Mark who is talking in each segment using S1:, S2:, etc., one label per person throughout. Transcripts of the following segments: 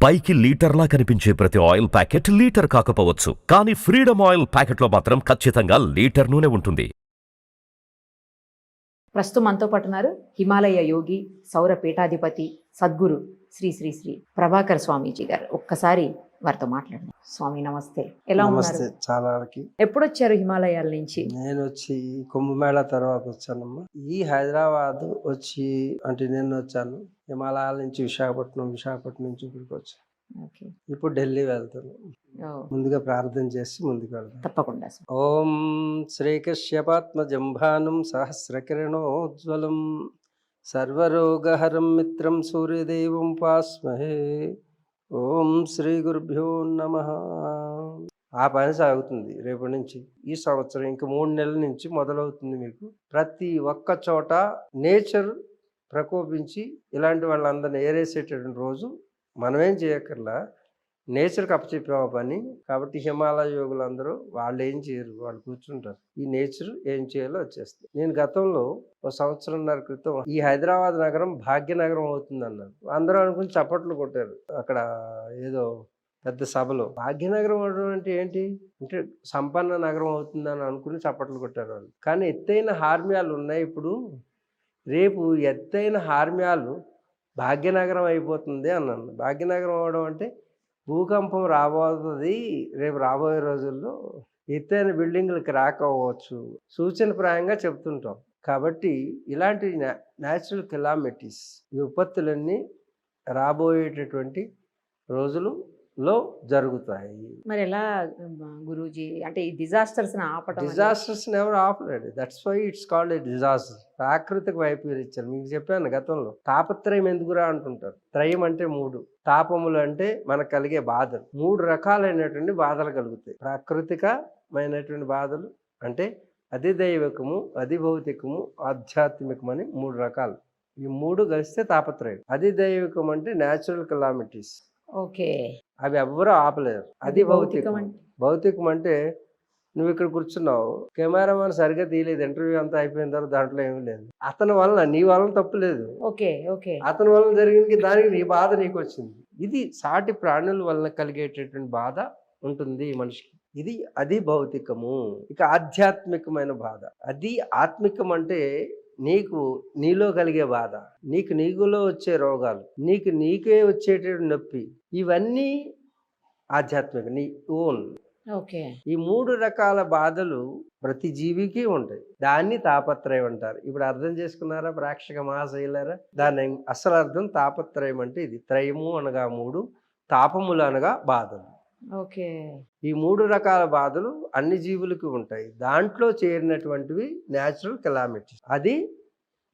S1: పైకి లీటర్లా కనిపించే ప్రతి ఆయిల్ ప్యాకెట్ లీటర్ కాకపోవచ్చు, కానీ ఫ్రీడమ్ ఆయిల్ ప్యాకెట్లో మాత్రం ఖచ్చితంగా లీటర్ నూనె ఉంటుంది.
S2: ప్రస్తుతం మనతో పాటు ఉన్నారు హిమాలయ యోగి, సౌర పీఠాధిపతి, సద్గురు శ్రీ శ్రీ శ్రీ ప్రభాకర్ స్వామీజీ గారు. ఒక్కసారి వారితో మాట్లాడండి. స్వామి నమస్తే, ఎలా ఉన్నారు?
S3: నమస్తే. చాలా వరకు
S2: ఎప్పుడు వచ్చారు హిమాలయాల నుంచి?
S3: నేను వచ్చి కుంభమేళ తర్వాత వచ్చానమ్మా. ఈ హైదరాబాద్ వచ్చి అంటే నేను వచ్చాను హిమాలయాల నుంచి విశాఖపట్నం నుంచి ఇక్కడికి వచ్చాను.
S2: ఓకే,
S3: ఇప్పుడు ఢిల్లీ వెళ్తాను. ముందుగా ప్రార్థన చేసి ముందుకు వెళ్తాను.
S2: తప్పకుండా.
S3: ఓం శ్రీకశ్యపాత్మజంభానం సహస్రకిరణోజ్వలం సర్వరోగహరం మిత్రం సూర్యదేవం ఉపాస్మహే. ఓం శ్రీ గురుభ్యో నమః. ఆ పని సాగుతుంది రేపటి నుంచి. ఈ సంవత్సరం ఇంక 3 నెలల నుంచి మొదలవుతుంది. మీకు ప్రతి ఒక్క చోట నేచర్ ప్రకోపించి ఇలాంటి వాళ్ళందరినీ ఏరేసేటటువంటి రోజు. మనమేం చేయక్కర్లా, నేచర్కి అప్పచెప్పాము పని. కాబట్టి హిమాలయ యోగులందరూ వాళ్ళు ఏం చేయరు, వాళ్ళు కూర్చుంటారు. ఈ నేచర్ ఏం చేయాలో వచ్చేస్తుంది. నేను గతంలో 1 సంవత్సరంన్నర క్రితం ఈ హైదరాబాద్ నగరం భాగ్యనగరం అవుతుంది అన్నారు. అందరూ అనుకుని చప్పట్లు కొట్టారు. అక్కడ ఏదో పెద్ద సభలో భాగ్యనగరం అవడం అంటే ఏంటి అంటే సంపన్న నగరం అవుతుందని అనుకుని చప్పట్లు కొట్టారు వాళ్ళు. కానీ ఎత్తైన హార్మ్యాలు ఉన్నాయి. ఇప్పుడు రేపు ఎత్తైన హార్మ్యాలు భాగ్యనగరం అయిపోతుంది అన్నాను. భాగ్యనగరం అవడం అంటే భూకంపం రాబోతుంది రేపు రాబోయే రోజుల్లో, ఎత్తైన బిల్డింగ్లకి రాకపోవచ్చు, సూచనప్రాయంగా చెప్తుంటాం. కాబట్టి ఇలాంటి న్యాచురల్ కెలామిటీస్, విపత్తులన్నీ రాబోయేటటువంటి రోజులలో జరుగుతాయి.
S2: మరి ఎలా గురూజీ, అంటే ఈ డిజాస్టర్స్ ఆపటం?
S3: డిజాస్టర్స్ ఎవరు ఆపలేడు. That's why it's called a disaster. ప్రాకృతిక వైపరీత్యాలు మీకు చెప్పాను గతంలో. తాపత్రయం ఎందుకురా అంటుంటారు. త్రయం అంటే 3, తాపములు అంటే మనకు కలిగే బాధలు. 3 రకాలైనటువంటి బాధలు కలుగుతాయి. ప్రాకృతికమైనటువంటి బాధలు అంటే అధిదైవికము, అధిభౌతికము, ఆధ్యాత్మికం అని 3 రకాలు. ఈ 3 కలిస్తే తాపత్రయం. అధిదైవికం అంటే న్యాచురల్ కెలామిటీస్.
S2: ఓకే,
S3: అవి ఎవ్వరూ ఆపలేరు. అది భౌతికం. భౌతికం అంటే నువ్వు ఇక్కడ కూర్చున్నావు, కెమెరామెన్ సరిగ్గా తీయలేదు, ఇంటర్వ్యూ అంతా అయిపోయిన తర్వాత దాంట్లో ఏమీ లేదు. అతని వలన, నీ వలన తప్పు లేదు.
S2: ఓకే ఓకే,
S3: అతని వలన జరిగింది, దానికి నీ బాధ నీకు వచ్చింది. ఇది సాటి ప్రాణుల వలన కలిగేటటువంటి బాధ ఉంటుంది మనిషికి. ఇది అది భౌతికము. ఇక ఆధ్యాత్మికమైన బాధ. అది ఆత్మికం అంటే నీలో కలిగే బాధ, నీకులో వచ్చే రోగాలు, నీకే వచ్చేటటువంటి నొప్పి, ఇవన్నీ ఆధ్యాత్మిక, నీ ఓన్.
S2: ఓకే,
S3: ఈ 3 రకాల బాధలు ప్రతి జీవికి ఉంటాయి. దాన్ని తాపత్రయం అంటారు. ఇప్పుడు అర్థం చేసుకున్నారా ప్రేక్షక మహాశైలారా? దాని అసలు అర్థం తాపత్రయం అంటే ఇది. త్రయము అనగా 3, తాపములు అనగా బాధలు.
S2: ఓకే,
S3: ఈ 3 రకాల బాధలు అన్ని జీవులకు ఉంటాయి. దాంట్లో చేరినటువంటివి న్యాచురల్ కెలామిటీస్. అది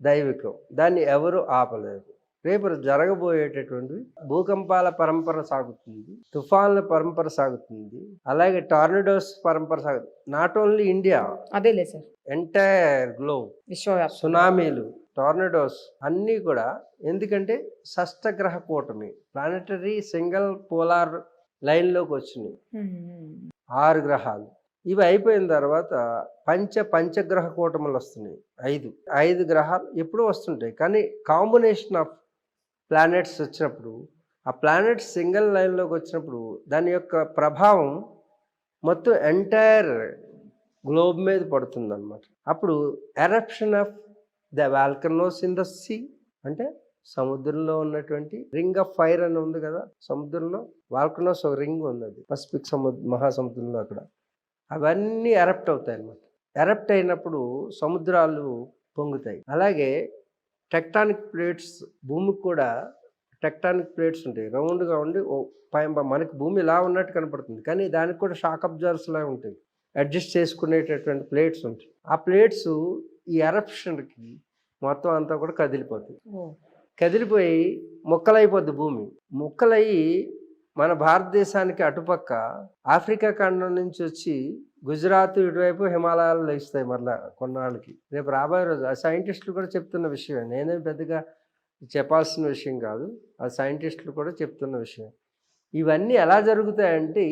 S3: దైవికం. దాన్ని ఎవరు ఆపలేరు. రేపు జరగబోయేటటువంటివి భూకంపాల పరంపర సాగుతుంది, తుఫాన్ల పరంపర సాగుతుంది, అలాగే టార్నడోస్ పరంపర సాగుతుంది. నాట్ ఓన్లీ ఇండియా,
S2: అదేలే సార్,
S3: ఎంటైర్ గ్లోబ్.
S2: విశ్వవ్యాప్త
S3: సునామీలు, టార్నడోస్ అన్నీ కూడా. ఎందుకంటే షష్టగ్రహ కూటమి, ప్లానెటరీ సింగిల్ పోలార్ లైన్లోకి వచ్చినాయి 6 గ్రహాలు. ఇవి అయిపోయిన తర్వాత పంచగ్రహ కూటములు వస్తున్నాయి. 5 గ్రహాలు ఎప్పుడూ వస్తుంటాయి. కానీ కాంబినేషన్ ఆఫ్ ప్లానెట్స్ వచ్చినప్పుడు, ఆ ప్లానెట్స్ సింగిల్ లైన్లోకి వచ్చినప్పుడు దాని యొక్క ప్రభావం మొత్తం ఎంటైర్ గ్లోబ్ మీద పడుతుంది అన్నమాట. అప్పుడు eruption of the volcanoes in the sea, అంటే సముద్రంలో ఉన్నటువంటి రింగ్ ఆఫ్ ఫైర్ అని ఉంది కదా, సముద్రంలో వాల్కనోస్ ఒక రింగ్ ఉంది, అది పసిఫిక్ మహాసముద్రంలో. అక్కడ అవన్నీ ఎరప్ట్ అవుతాయి అన్నమాట. ఎరప్ట్ అయినప్పుడు సముద్రాలు పొంగుతాయి. అలాగే టెక్టానిక్ ప్లేట్స్, భూమికి కూడా టెక్టానిక్ ప్లేట్స్ ఉంటాయి. రౌండ్గా ఉండి మనకి భూమి ఇలా ఉన్నట్టు కనపడుతుంది, కానీ దానికి కూడా షాక్ అబ్జర్వర్స్ లా ఉంటాయి. అడ్జస్ట్ చేసుకునేటటువంటి ప్లేట్స్ ఉంటాయి. ఆ ప్లేట్స్ ఈ ఎరప్షన్కి మొత్తం అంతా కూడా కదిలిపోయి ముక్కలైపోద్ది భూమి. ముక్కలయ్యి మన భారతదేశానికి అటుపక్క ఆఫ్రికా ఖండం నుంచి వచ్చి గుజరాత్ ఇటువైపు హిమాలయాలు లేస్తాయి మరలా కొన్నాళ్ళకి. రేపు రాబోయే రోజు ఆ సైంటిస్టులు కూడా చెప్తున్న విషయం, నేనేం పెద్దగా చెప్పాల్సిన విషయం కాదు, ఆ సైంటిస్టులు కూడా చెప్తున్న విషయం. ఇవన్నీ ఎలా జరుగుతాయంటే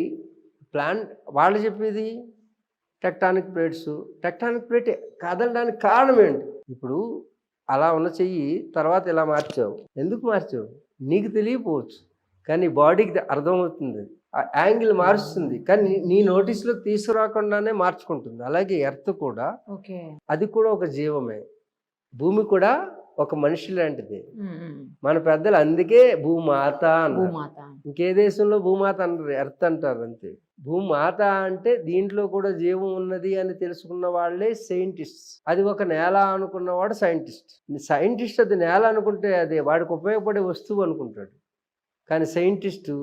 S3: వాళ్ళు చెప్పేది టెక్టానిక్ ప్లేట్ కదలడానికి కారణం ఏంటి? ఇప్పుడు అలా ఉన్న చెయ్యి తర్వాత ఇలా మార్చావు, ఎందుకు మార్చావు నీకు తెలియకపోవచ్చు, కానీ బాడీకి అర్థమవుతుంది, ఆ యాంగిల్ మారుస్తుంది, కానీ నీ నోటీస్లో తీసుకురాకుండానే మార్చుకుంటుంది. అలాగే ఎర్త్ కూడా,
S2: ఓకే.
S3: అది కూడా ఒక జీవమే. భూమి కూడా ఒక మనిషి లాంటిది. మన పెద్దలు అందుకే భూమాత అన్నారు.
S2: భూమాత.
S3: ఇంకే దేశంలో భూమాత అనరు, ఎర్త్ అంటారు అంతే. భూమాత అంటే దీంట్లో కూడా జీవం ఉన్నది అని తెలుసుకున్న వాళ్ళే సైంటిస్ట్. అది ఒక నేల అనుకున్నవాడు సైంటిస్ట్. సైంటిస్ట్ అది నేల అనుకుంటే అది వాడికి ఉపయోగపడే వస్తువు అనుకుంటాడు. కానీ సైంటిస్టు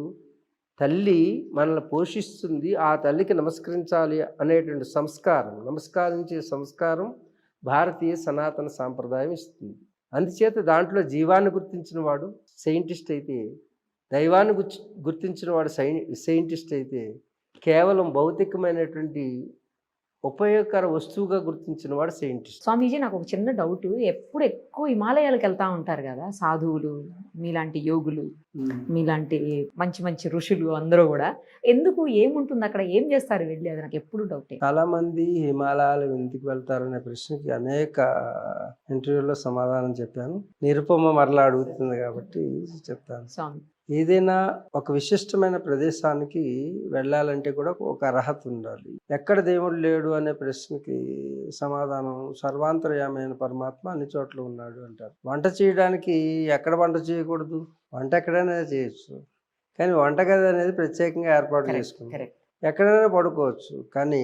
S3: తల్లి మనల్ని పోషిస్తుంది, ఆ తల్లికి నమస్కరించాలి అనేటువంటి సంస్కారం, నమస్కరించే సంస్కారం భారతీయ సనాతన సాంప్రదాయం ఇస్తుంది. అందుచేత దాంట్లో జీవాన్ని గుర్తించిన వాడు సైంటిస్ట్ అయితే, దైవాన్ని గుర్తించిన వాడు సైంటిస్ట్ అయితే, కేవలం భౌతికమైనటువంటి ఉపయోగకర వస్తువుగా గుర్తించిన వాడు సైంటిస్ట్.
S2: స్వామీజీ, నాకు ఒక చిన్న డౌట్. ఎప్పుడు ఎక్కువ హిమాలయాలకు వెళ్తా ఉంటారు కదా సాధువులు, మీలాంటి యోగులు, మీలాంటి మంచి మంచి ఋషులు అందరూ కూడా, ఎందుకు, ఏముంటుంది అక్కడ, ఏం చేస్తారు వెళ్ళి? అది నాకు ఎప్పుడు డౌటే.
S3: చాలా మంది హిమాలయాలు ఎందుకు వెళ్తారు అనే ప్రశ్నకి అనేక ఇంటర్వ్యూలో సమాధానం చెప్పాను. నిరుపమ మరలా అడుగుతుంది కాబట్టి చెప్తాను.
S2: స్వామి,
S3: ఏదైనా ఒక విశిష్టమైన ప్రదేశానికి వెళ్ళాలంటే కూడా ఒక అర్హత ఉండాలి. ఎక్కడ దేవుడు లేడు అనే ప్రశ్నకి సమాధానం సర్వాంతర్యామైన పరమాత్మ అన్ని చోట్ల ఉన్నాడు అంటారు. వంట చేయడానికి ఎక్కడ వంట చేయకూడదు? వంట ఎక్కడైనా చేయొచ్చు, కానీ వంటగది అనేది ప్రత్యేకంగా ఏర్పాటు చేసుకుంటాం. ఎక్కడైనా పడుకోవచ్చు, కానీ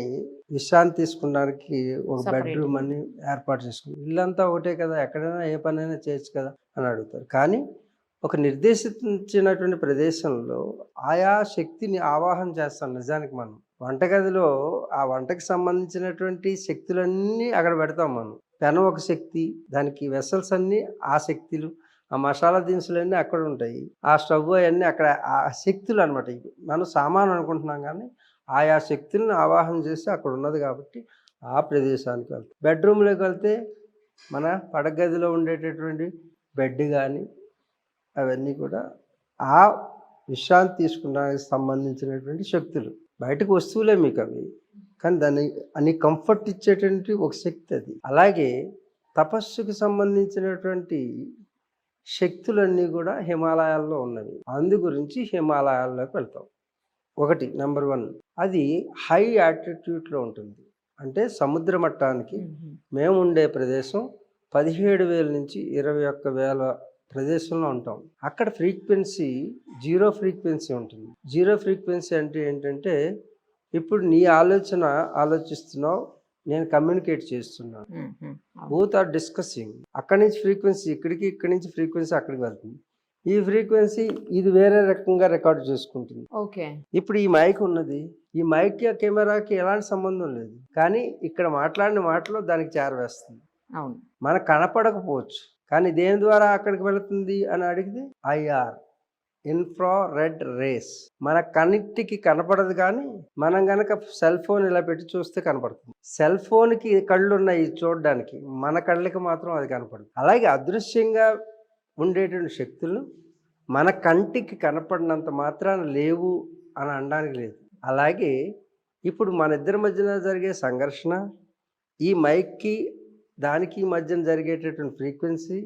S3: విశ్రాంతి తీసుకోవడానికి ఒక బెడ్రూమ్ అని ఏర్పాటు చేసుకుంటాం. ఇల్లంతా ఒకటే కదా, ఎక్కడైనా ఏ పనైనా చేయొచ్చు కదా అని అడుగుతారు. కానీ ఒక నిర్దేశించినటువంటి ప్రదేశంలో ఆయా శక్తిని ఆవాహన చేస్తాం. నిజానికి మనం వంటగదిలో ఆ వంటకి సంబంధించినటువంటి శక్తులన్నీ అక్కడ పెడతాం. మనం పెనం ఒక శక్తి, దానికి వెసల్స్ అన్నీ ఆ శక్తులు, ఆ మసాలా దినుసులన్నీ అక్కడ ఉంటాయి, ఆ స్టవ్ అవన్నీ అక్కడ ఆ శక్తులు అనమాట. మనం సామాను అనుకుంటున్నాం, కానీ ఆయా శక్తులను ఆవాహన చేసి అక్కడ ఉన్నది కాబట్టి ఆ ప్రదేశానికి వెళ్తాం. బెడ్రూమ్లోకి వెళ్తే మన పడగదిలో ఉండేటటువంటి బెడ్ కానీ అవన్నీ కూడా ఆ విశ్రాంతి తీసుకోవడానికి సంబంధించినటువంటి శక్తులు. బయటకు వస్తువులే మీకు అవి, కానీ దాన్ని అన్ని కంఫర్ట్ ఇచ్చేటువంటి ఒక శక్తి అది. అలాగే తపస్సుకు సంబంధించినటువంటి శక్తులన్నీ కూడా హిమాలయాల్లో ఉన్నవి. అందు గురించి హిమాలయాల్లోకి వెళ్తాం. ఒకటి నెంబర్ 1, అది హై ఆల్టిట్యూడ్లో ఉంటుంది. అంటే సముద్ర మట్టానికి మేము ఉండే ప్రదేశం 17,000 నుంచి 21,000 ప్రదేశంలో ఉంటాం. అక్కడ ఫ్రీక్వెన్సీ 0 ఫ్రీక్వెన్సీ ఉంటుంది. 0 ఫ్రీక్వెన్సీ అంటే ఏంటంటే, ఇప్పుడు నీ ఆలోచిస్తున్నావు, నేను కమ్యూనికేట్ చేస్తున్నాను, బోత్ ఆర్ డిస్కసింగ్. అక్కడి నుంచి ఫ్రీక్వెన్సీ ఇక్కడికి, ఇక్కడి నుంచి ఫ్రీక్వెన్సీ అక్కడికి వెళ్తుంది. ఈ ఫ్రీక్వెన్సీ ఇది వేరే రకంగా రికార్డు చేసుకుంటుంది.
S2: ఓకే.
S3: ఇప్పుడు ఈ మైక్ ఉన్నది, ఈ మైక్ కెమెరాకి ఎలాంటి సంబంధం లేదు, కానీ ఇక్కడ మాట్లాడిన మాటలో దానికి చేరవేస్తుంది.
S2: అవును,
S3: మనకు కనపడకపోవచ్చు, కానీ దేని ద్వారా అక్కడికి వెళుతుంది అని అడిగితే IR, ఇన్ఫ్రారెడ్ రేస్. మన కన్నిటికి కనపడదు, కానీ మనం కనుక సెల్ ఫోన్ ఇలా పెట్టి చూస్తే కనపడుతుంది. సెల్ ఫోన్కి కళ్ళు ఉన్నాయి చూడడానికి, మన కళ్ళకి మాత్రం అది కనపడదు. అలాగే అదృశ్యంగా ఉండేటువంటి శక్తులు మన కంటికి కనపడినంత మాత్రాన లేవు అని అనడానికి లేదు. అలాగే ఇప్పుడు మన ఇద్దరి మధ్యన జరిగే సంఘర్షణ, ఈ మైక్కి దానికి మధ్యన జరిగేటటువంటి ఫ్రీక్వెన్సీ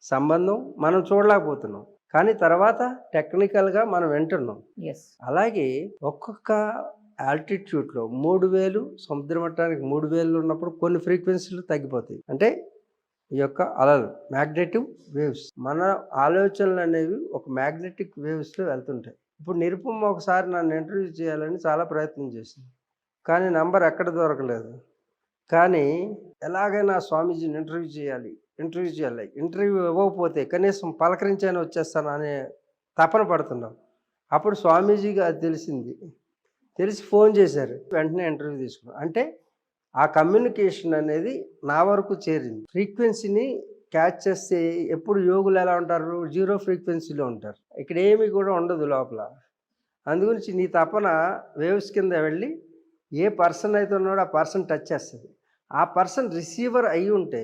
S3: సంబంధం మనం చూడలేకపోతున్నాం, కానీ తర్వాత టెక్నికల్గా మనం వింటున్నాం. అలాగే ఒక్కొక్క ఆల్టిట్యూడ్లో 3,000 సముద్ర మట్టానికి 3,000 ఉన్నప్పుడు కొన్ని ఫ్రీక్వెన్సీలు తగ్గిపోతాయి. అంటే ఈ యొక్క అలలు మ్యాగ్నెటిక్ వేవ్స్, మన ఆలోచనలు అనేవి ఒక మ్యాగ్నెటిక్ వేవ్స్లో వెళ్తుంటాయి. ఇప్పుడు నిరుపమ ఒకసారి నన్ను ఇంటర్వ్యూ చేయాలని చాలా ప్రయత్నం చేసింది, కానీ నంబర్ ఎక్కడ దొరకలేదు. కానీ ఎలాగైనా స్వామీజీని ఇంటర్వ్యూ చేయాలి, ఇంటర్వ్యూ ఇవ్వకపోతే కనీసం పలకరించైనా వచ్చేస్తాను అనే తపన పడుతున్నాం. అప్పుడు స్వామీజీకి అది తెలిసి ఫోన్ చేశారు, వెంటనే ఇంటర్వ్యూ తీసుకున్నాం. అంటే ఆ కమ్యూనికేషన్ అనేది నా వరకు చేరింది. ఫ్రీక్వెన్సీని క్యాచ్ చేస్తే ఎప్పుడు యోగులు ఎలా ఉంటారు, 0 ఫ్రీక్వెన్సీలో ఉంటారు, ఇక్కడ ఏమీ కూడా ఉండదు లోపల. అందుగురించి నీ తపన వేవ్స్ కింద వెళ్ళి ఏ పర్సన్ అయితే ఉన్నాడో ఆ పర్సన్ టచ్ చేస్తుంది. ఆ పర్సన్ రిసీవర్ అయి ఉంటే,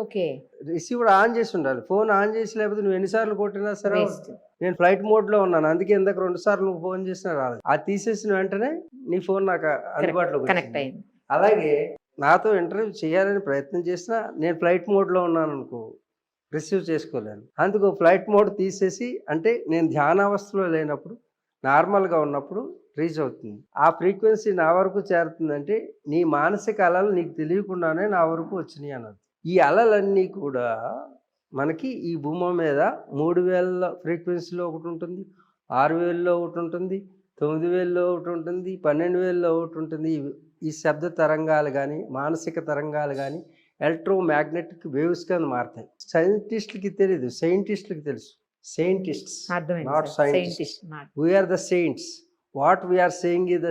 S3: ఓకే, రిసీవర్ ఆన్ చేసి ఉండాలి. ఫోన్ ఆన్ చేసి లేకపోతే నువ్వు ఎన్నిసార్లు కొట్టినా సరే, నేను ఫ్లైట్ మోడ్లో ఉన్నాను, అందుకే ఇందాక 2 సార్లు నువ్వు ఫోన్ చేసినా రాలేదు. అది తీసేసిన వెంటనే నీ ఫోన్ నాకు అందుబాటులో కనెక్ట్ అయింది. అలాగే నాతో ఇంటర్వ్యూ చేయాలని ప్రయత్నం చేసినా నేను ఫ్లైట్ మోడ్లో ఉన్నాను అనుకో, రిసీవ్ చేసుకోలేను. అందుకు ఫ్లైట్ మోడ్ తీసేసి, అంటే నేను ధ్యానావస్థలో లేనప్పుడు నార్మల్గా ఉన్నప్పుడు రీచ్ అవుతుంది. ఆ ఫ్రీక్వెన్సీ నా వరకు చేరుతుందంటే నీ మానసిక అలలు నీకు తెలియకుండానే నా వరకు వచ్చినాయి అన్నది. ఈ అలలన్నీ కూడా మనకి ఈ భూమి మీద 3000 ఫ్రీక్వెన్సీలో ఒకటి ఉంటుంది, 6000లో ఒకటి ఉంటుంది, 9000లో ఒకటి ఉంటుంది, 12,000లో ఒకటి ఉంటుంది. ఈ శబ్ద తరంగాలు కానీ మానసిక తరంగాలు కానీ ఎలక్ట్రోమాగ్నెటిక్ వేవ్స్ కింద మారుతాయి. సైంటిస్టులకి తెలియదు, సైంటిస్టులకి తెలుసు. Scientists, not scientist. We are the saints. What we are saying ఈ ద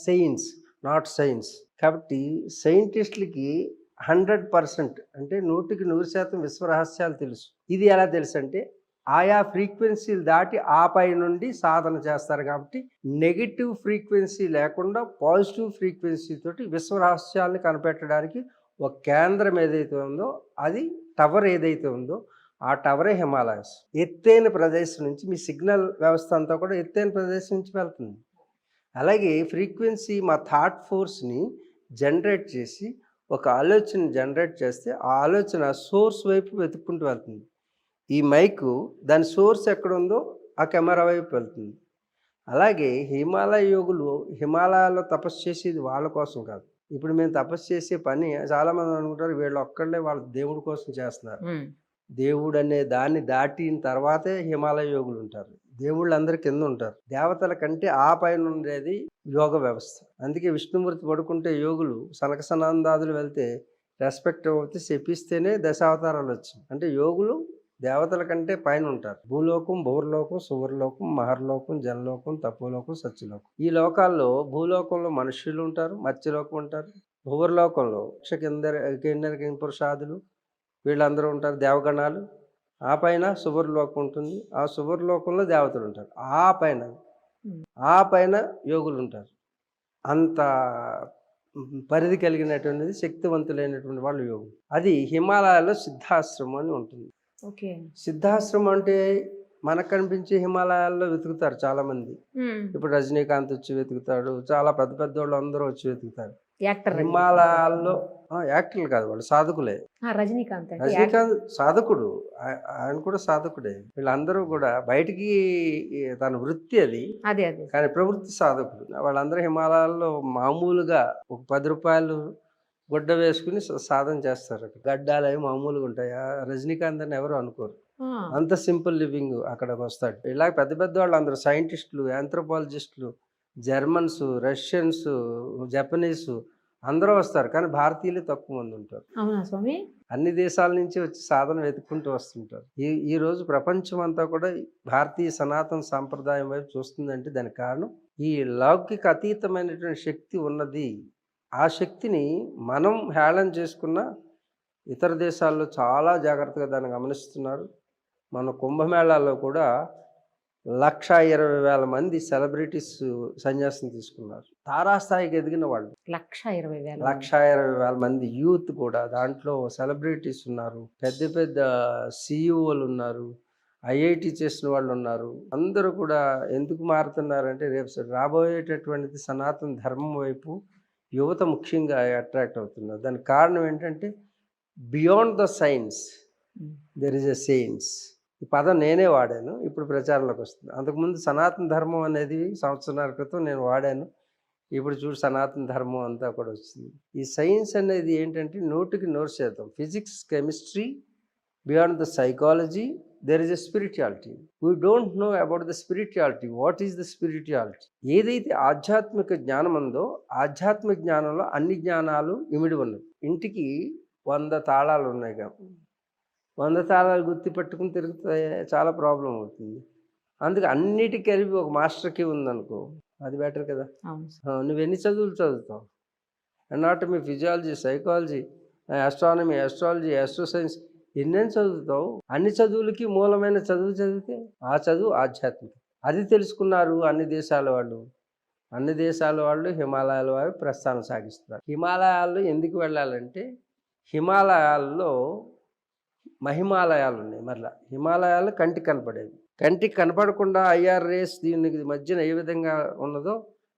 S3: సెయిన్స్, నాట్ సైన్స్. కాబట్టి సైంటిస్టులకి 100% అంటే 100% విశ్వరహస్యాలు తెలుసు. ఇది ఎలా తెలుసు అంటే ఆయా ఫ్రీక్వెన్సీలు దాటి ఆ పై నుండి సాధన చేస్తారు. కాబట్టి నెగిటివ్ ఫ్రీక్వెన్సీ లేకుండా పాజిటివ్ ఫ్రీక్వెన్సీ తోటి విశ్వరహస్యాలను కనిపెట్టడానికి ఒక కేంద్రం ఏదైతే ఉందో, అది టవర్ ఏదైతే ఉందో ఆ టవరే హిమాలయస్. ఎత్తైన ప్రదేశం నుంచి మీ సిగ్నల్ వ్యవస్థ అంతా కూడా ఎత్తైన ప్రదేశం నుంచి వెళ్తుంది. అలాగే ఫ్రీక్వెన్సీ మా థాట్ ఫోర్స్ని జనరేట్ చేసి ఒక ఆలోచన జనరేట్ చేస్తే ఆ ఆలోచన సోర్స్ వైపు వెతుక్కుంటూ వెళ్తుంది. ఈ మైకు దాని సోర్స్ ఎక్కడ ఉందో ఆ కెమెరా వైపు వెళ్తుంది. అలాగే హిమాలయ యోగులు హిమాలయాల్లో తపస్సు చేసేది వాళ్ళ కోసం కాదు. ఇప్పుడు మేము తపస్సు చేసే పని చాలామంది అనుకుంటారు వీళ్ళు ఒక్కళ్ళే వాళ్ళ దేవుడి కోసం చేస్తున్నారు. దేవుడు అనే దాన్ని దాటిన తర్వాతే హిమాలయ యోగులు ఉంటారు. దేవుళ్ళు అందరి కింద ఉంటారు. దేవతల కంటే ఆ పైన ఉండేది యోగ వ్యవస్థ. అందుకే విష్ణుమూర్తి పడుకుంటే యోగులు సనక సనందాదులు వెళ్తే రెస్పెక్ట్ అవుతే చెప్పిస్తేనే దశావతారాలు వచ్చింది. అంటే యోగులు దేవతల కంటే పైన ఉంటారు. భూలోకం, భూర్లోకం, సువర్లోకం, మహర్లోకం, జనలోకం, తపోలోకం, సత్యలోకం. ఈ లోకాల్లో భూలోకంలో మనుష్యులు ఉంటారు, మత్స్యలోకం ఉంటారు. భూవర్లోకంలో కిందర పురుషాదులు వీళ్ళందరూ ఉంటారు, దేవగణాలు. ఆ పైన సువర్లోకం ఉంటుంది. ఆ సువర్లోకంలో దేవతలు ఉంటారు. ఆ పైన యోగులు ఉంటారు. అంత పరిధి కలిగినటువంటిది శక్తివంతులైనటువంటి వాళ్ళు యోగులు. అది హిమాలయాల్లో సిద్ధాశ్రమం అని ఉంటుంది. సిద్ధాశ్రమం అంటే మనకు కనిపించే హిమాలయాల్లో వెతుకుతారు చాలా మంది. ఇప్పుడు రజనీకాంత్ వచ్చి వెతుకుతాడు, చాలా పెద్ద పెద్ద వాళ్ళు అందరూ వచ్చి వెతుకుతారు. హిమాలయాల్లో యాక్టర్లు కాదు, వాళ్ళు సాధకులే. రజనీకాంత్ సాధకుడు, ఆయన కూడా సాధకుడే. వీళ్ళందరూ కూడా బయటికి తన వృత్తి అది, కానీ ప్రవృత్తి సాధకుడు. వాళ్ళందరూ హిమాలయాల్లో మామూలుగా ఒక 10 రూపాయలు గుడ్డ వేసుకుని సాధన చేస్తారు. గడ్డాలు అవి మామూలుగా ఉంటాయి. రజనీకాంత్ అని ఎవరు అనుకోరు. అంత సింపుల్ లివింగ్ అక్కడికి వస్తాడు. ఇలా పెద్ద పెద్ద వాళ్ళు అందరూ సైంటిస్టులు, ఆంథ్రోపాలజిస్టులు, జర్మన్స్, రష్యన్స్, జపనీస్ అందరూ వస్తారు. కానీ భారతీయులు తక్కువ మంది ఉంటారు. అన్ని దేశాల నుంచి వచ్చి సాధన వెతుక్కుంటూ వస్తుంటారు. ఈ రోజు ప్రపంచం అంతా కూడా భారతీయ సనాతన సాంప్రదాయం వైపు చూస్తుందంటే దానికి కారణం ఈ లౌకిక అతీతమైనటువంటి శక్తి ఉన్నది. ఆ శక్తిని మనం హేళన చేసుకున్న ఇతర దేశాల్లో చాలా జాగ్రత్తగా దాన్ని గమనిస్తున్నారు. మన కుంభమేళాల్లో కూడా 1,20,000 మంది సెలబ్రిటీస్ సన్యాసం తీసుకున్నారు. తారాస్థాయికి ఎదిగిన వాళ్ళు 1,20,000 మంది యూత్ కూడా. దాంట్లో సెలబ్రిటీస్ ఉన్నారు, పెద్ద పెద్ద సిఇఓలు ఉన్నారు, ఐఐటి చేసిన వాళ్ళు ఉన్నారు. అందరూ కూడా ఎందుకు మారుతున్నారంటే రేపు రాబోయేటటువంటిది సనాతన ధర్మం వైపు యువత ముఖ్యంగా అట్రాక్ట్ అవుతున్నారు. దానికి కారణం ఏంటంటే beyond the science there is a science. ఈ పదం నేనే వాడాను, ఇప్పుడు ప్రచారంలోకి వస్తుంది. అంతకుముందు సనాతన ధర్మం అనేది సంవత్సరాల క్రితం నేను వాడాను. ఇప్పుడు చూడు సనాతన ధర్మం అంతా కూడా వచ్చింది. ఈ సైన్స్ అనేది ఏంటంటే 100% physics, chemistry, beyond the psychology there is a spirituality. We don't know about the spirituality. What is the spirituality? ఏదైతే ఆధ్యాత్మిక జ్ఞానం ఉందో ఆధ్యాత్మిక జ్ఞానంలో అన్ని జ్ఞానాలు ఇమిడి ఉన్నాయి. ఇంటికి 100 తాళాలు ఉన్నాయి కాబట్టి 100 తాళాలు గుర్తు పెట్టుకుని తిరుగుతే చాలా ప్రాబ్లం అవుతుంది. అందుకే అన్నిటికీ కలిపి ఒక మాస్టర్కి ఉందనుకో, అది బెటర్ కదా. నువ్వు ఎన్ని చదువులు చదువుతావు? Anatomy, physiology, psychology, astronomy, astrology, astro science ఎన్నెన్ని చదువుతావు? అన్ని చదువులకి మూలమైన చదువు చదివితే ఆ చదువు ఆధ్యాత్మిక. అది తెలుసుకున్నారు అన్ని దేశాల వాళ్ళు. అన్ని దేశాల వాళ్ళు హిమాలయాల వారు ప్రస్థానం సాగిస్తున్నారు. హిమాలయాల్లో ఎందుకు వెళ్ళాలంటే హిమాలయాల్లో మహిమాలయాలు ఉన్నాయి. మరలా హిమాలయాలు కంటికి కనపడేవి. కంటికి కనపడకుండా ఐఆర్ రేస్ దీనికి మధ్యన ఏ విధంగా ఉన్నదో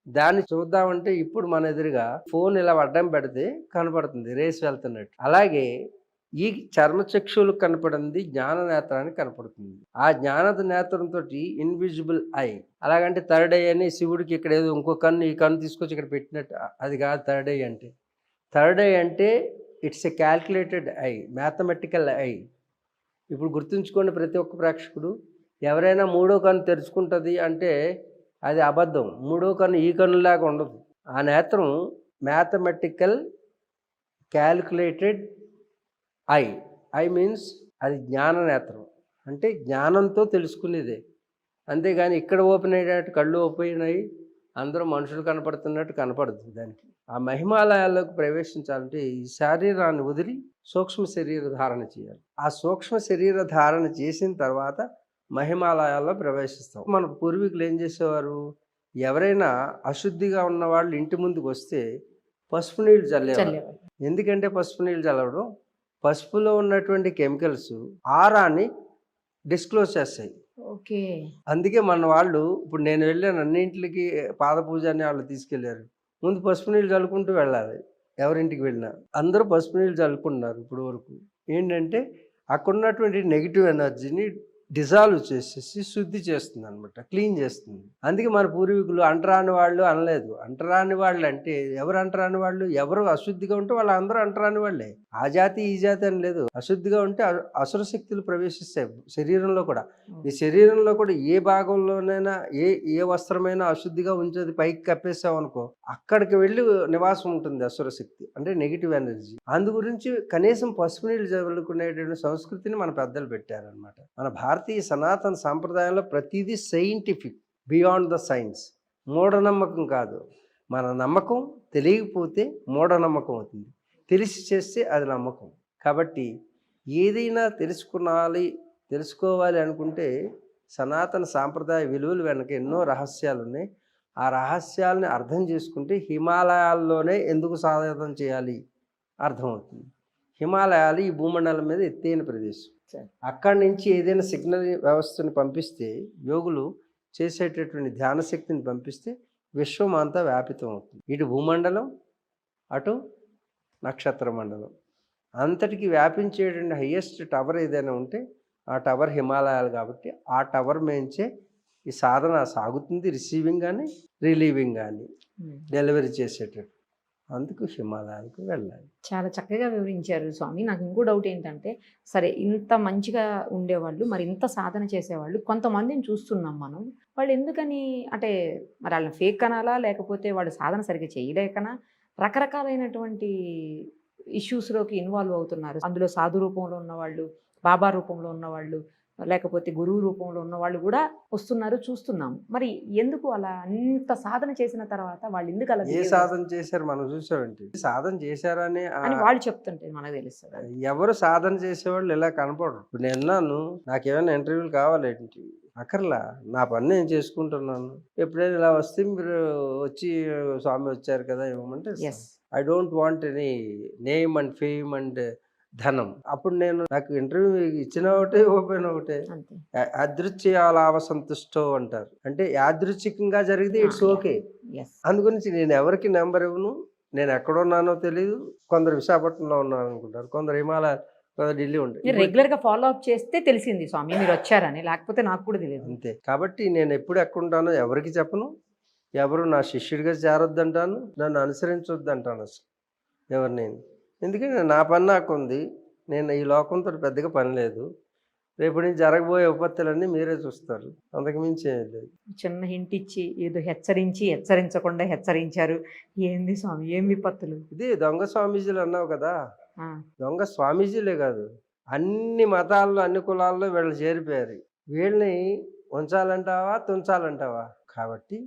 S3: దాన్ని చూద్దామంటే ఇప్పుడు మన ఎదురుగా ఫోన్ ఇలా అడ్డం పెడితే కనపడుతుంది రేస్ వెళ్తున్నట్టు. అలాగే ఈ చర్మచక్షువులకు కనపడింది జ్ఞాన నేత్రానికి కనపడుతుంది. ఆ జ్ఞాన నేత్రంతో ఇన్విజిబుల్ ఐ. అలాగంటే థర్డ్ ఐ అని శివుడికి ఇక్కడ ఏదో ఇంకో కన్ను, ఈ కన్ను తీసుకొచ్చి ఇక్కడ పెట్టినట్టు అది కాదు థర్డ్ ఐ అంటే. థర్డ్ ఐ అంటే it's a calculated I, mathematical I. ఇప్పుడు గుర్తుంచుకోండి ప్రతి ఒక్క ప్రేక్షకుడు, ఎవరైనా మూడో కన్ను తెరుచుకుంటుంది అంటే అది అబద్ధం. మూడో కన్ను ఈ కన్నులాగా ఉండదు. ఆ నేత్రం mathematical calculated I. I means అది జ్ఞాన నేత్రం, అంటే జ్ఞానంతో తెలుసుకునేదే. అంతేగాని ఇక్కడ ఓపెన్ అయ్యేటట్టు కళ్ళు ఓపెన్ అయ్యి అందరూ మనుషులు కనపడుతున్నట్టు కనపడదు దానికి. ఆ మహిమాలయాల్లోకి ప్రవేశించాలంటే ఈ శరీరాన్ని వదిలి సూక్ష్మ శరీర ధారణ చేయాలి. ఆ సూక్ష్మ శరీర ధారణ చేసిన తర్వాత మహిమాలయాల్లో ప్రవేశిస్తాం. మన పూర్వీకులు ఏం చేసేవారు, ఎవరైనా అశుద్ధిగా ఉన్న వాళ్ళు ఇంటి ముందుకు వస్తే పసుపు నీళ్ళు చల్లేవారు. ఎందుకంటే పసుపు నీళ్ళు చల్లవడం, పసుపులో ఉన్నటువంటి కెమికల్స్ ఆరాన్ని డిస్క్లోజ్ చేస్తాయి.
S2: ఓకే.
S3: అందుకే మన వాళ్ళు, ఇప్పుడు నేను వెళ్ళాను అన్నింటికి పాద పూజ అని వాళ్ళు తీసుకెళ్లారు, ముందు పసుపు నీళ్ళు చల్లుకుంటూ వెళ్ళాలి. ఎవరింటికి వెళ్ళినా అందరూ పసుపు నీళ్ళు చల్లుకుంటున్నారు ఇప్పుడు వరకు. ఏంటంటే అక్కడ ఉన్నటువంటి నెగిటివ్ ఎనర్జీని డిజాల్వ్ చేసేసి శుద్ధి చేస్తుంది అనమాట, క్లీన్ చేస్తుంది. అందుకే మన పూర్వీకులు అంటరాని వాళ్ళు అనలేదు. అంటరాని వాళ్ళు అంటే ఎవరు అంటరాని వాళ్ళు? ఎవరు అశుద్ధిగా ఉంటే వాళ్ళు అందరూ అంటరాని వాళ్ళే. ఆ జాతి ఈ జాతి అని లేదు. అశుద్ధిగా ఉంటే అసుర శక్తులు ప్రవేశిస్తాయి శరీరంలో కూడా. ఈ శరీరంలో కూడా ఏ భాగంలోనైనా ఏ వస్త్రమైనా అశుద్ధిగా ఉంచేది పైకి కప్పేసావు అనుకో, అక్కడికి వెళ్ళి నివాసం ఉంటుంది అసుర శక్తి, అంటే నెగిటివ్ ఎనర్జీ. అందు గురించి కనీసం పసుపు నీళ్ళు చల్లుకునేటువంటి సంస్కృతిని మన పెద్దలు పెట్టారనమాట. మన భారతీయ సనాతన సాంప్రదాయంలో ప్రతిదీ సైంటిఫిక్, బియాండ్ ద సైన్స్. మూఢనమ్మకం కాదు. మన నమ్మకం తెలియకపోతే మూఢనమ్మకం అవుతుంది, తెలిసి చేస్తే అది నమ్మకం. కాబట్టి ఏదైనా తెలుసుకోవాలి అనుకుంటే సనాతన సాంప్రదాయ విలువలు వెనక ఎన్నో రహస్యాలు ఉన్నాయి. ఆ రహస్యాలని అర్థం చేసుకుంటే హిమాలయాల్లోనే ఎందుకు సాధన చేయాలి అర్థమవుతుంది. హిమాలయాలు ఈ భూమండలం మీద ఎత్తైన ప్రదేశం. అక్కడి నుంచి ఏదైనా సిగ్నల్ వ్యవస్థని పంపిస్తే, యోగులు చేసేటటువంటి ధ్యాన శక్తిని పంపిస్తే విశ్వం అంతా వ్యాపితం అవుతుంది. ఇటు భూమండలం, అటు నక్షత్ర మండలం అంతటికి వ్యాపించేటువంటి హయ్యెస్ట్ టవర్ ఏదైనా ఉంటే ఆ టవర్ హిమాలయాలు. కాబట్టి ఆ టవర్ మేంచే ఈ సాధన సాగుతుంది, రిసీవింగ్ కానీ రిలీవింగ్ కానీ డెలివరీ చేసేటట్టు. అందుకు హిమాలయాలకు వెళ్ళాలి.
S2: చాలా చక్కగా వివరించారు స్వామి. నాకు ఇంకో డౌట్ ఏంటంటే, సరే ఇంత మంచిగా ఉండేవాళ్ళు, మరి ఇంత సాధన చేసేవాళ్ళు కొంతమందిని చూస్తున్నాం మనం. వాళ్ళు ఎందుకని, అంటే మరి వాళ్ళని ఫేక్ అనాలా, లేకపోతే వాళ్ళు సాధన సరిగ్గా చేయలేకనా, రకరకాలైనటువంటి ఇష్యూస్లోకి ఇన్వాల్వ్ అవుతున్నారు. అందులో సాధు రూపంలో ఉన్నవాళ్ళు, బాబా రూపంలో ఉన్నవాళ్ళు, లేకపోతే గురువు రూపంలో ఉన్న వాళ్ళు కూడా వస్తున్నారు, చూస్తున్నాము. మరి ఎందుకు అలా అంత సాధన చేసిన తర్వాత వాళ్ళు ఎందుకు అలా?
S3: ఏ సాధన చేశారు మనం చూసామంటే, సాధన చేశారని
S2: వాళ్ళు చెప్తుంటే మనకు తెలుస్తుంది.
S3: ఎవరు సాధన చేసేవాళ్ళు ఇలా కనపడరు. ఇప్పుడు నేను అన్నాను, నాకేమైనా ఇంటర్వ్యూలు కావాలేంటి, అక్కర్లా, నా పని నేను చేసుకుంటున్నాను. ఎప్పుడైనా ఇలా వస్తే మీరు వచ్చి స్వామి వచ్చారు కదా ఇవ్వమంటే, I don't want any name and fame and ధనం. అప్పుడు నాకు ఇంటర్వ్యూ ఇచ్చిన ఒకటే, ఓపెన్ ఒకటే. యాదృచ్ఛ్యాలాభ సంతుష్టో అంటారు, అంటే యాదృచ్ఛికంగా జరిగితే ఇట్స్ ఓకే. అందుగురించి నేను ఎవరికి నెంబర్ ఇవ్వను. నేను ఎక్కడున్నానో తెలియదు. కొందరు విశాఖపట్నంలో ఉన్నాను అనుకుంటారు, కొందరు హిమాలయ, కొందరు ఢిల్లీ ఉంటారు.
S2: రెగ్యులర్ గా ఫాలో అప్ చేస్తే తెలిసింది స్వామి మీరు వచ్చారని, లేకపోతే నాకు కూడా తెలియదు.
S3: అంతే. కాబట్టి నేను ఎప్పుడు ఎక్కడుంటానో ఎవరికి చెప్పను. ఎవరు నా శిష్యుడిగా చేరొద్దంటాను, నన్ను అనుసరించొద్దంటాను అసలు ఎవరు. నేను ఎందుకంటే నా పని నాకు ఉంది. నేను ఈ లోకంతో పెద్దగా పని లేదు. రేపు నుంచి జరగబోయే విపత్తులన్నీ మీరే చూస్తారు, అంతకుమించి ఏం లేదు.
S2: చిన్న హింట్ ఇచ్చి ఏదో హెచ్చరించకుండా హెచ్చరించారు. ఏంది స్వామి, ఏం విపత్తులు?
S3: ఇది దొంగ స్వామీజీలు అన్నావు కదా, దొంగ స్వామీజీలే కాదు, అన్ని మతాల్లో అన్ని కులాల్లో వీళ్ళు చేరిపోయారు. వీళ్ళని ఉంచాలంటావా తుంచాలంటావా? కాబట్టి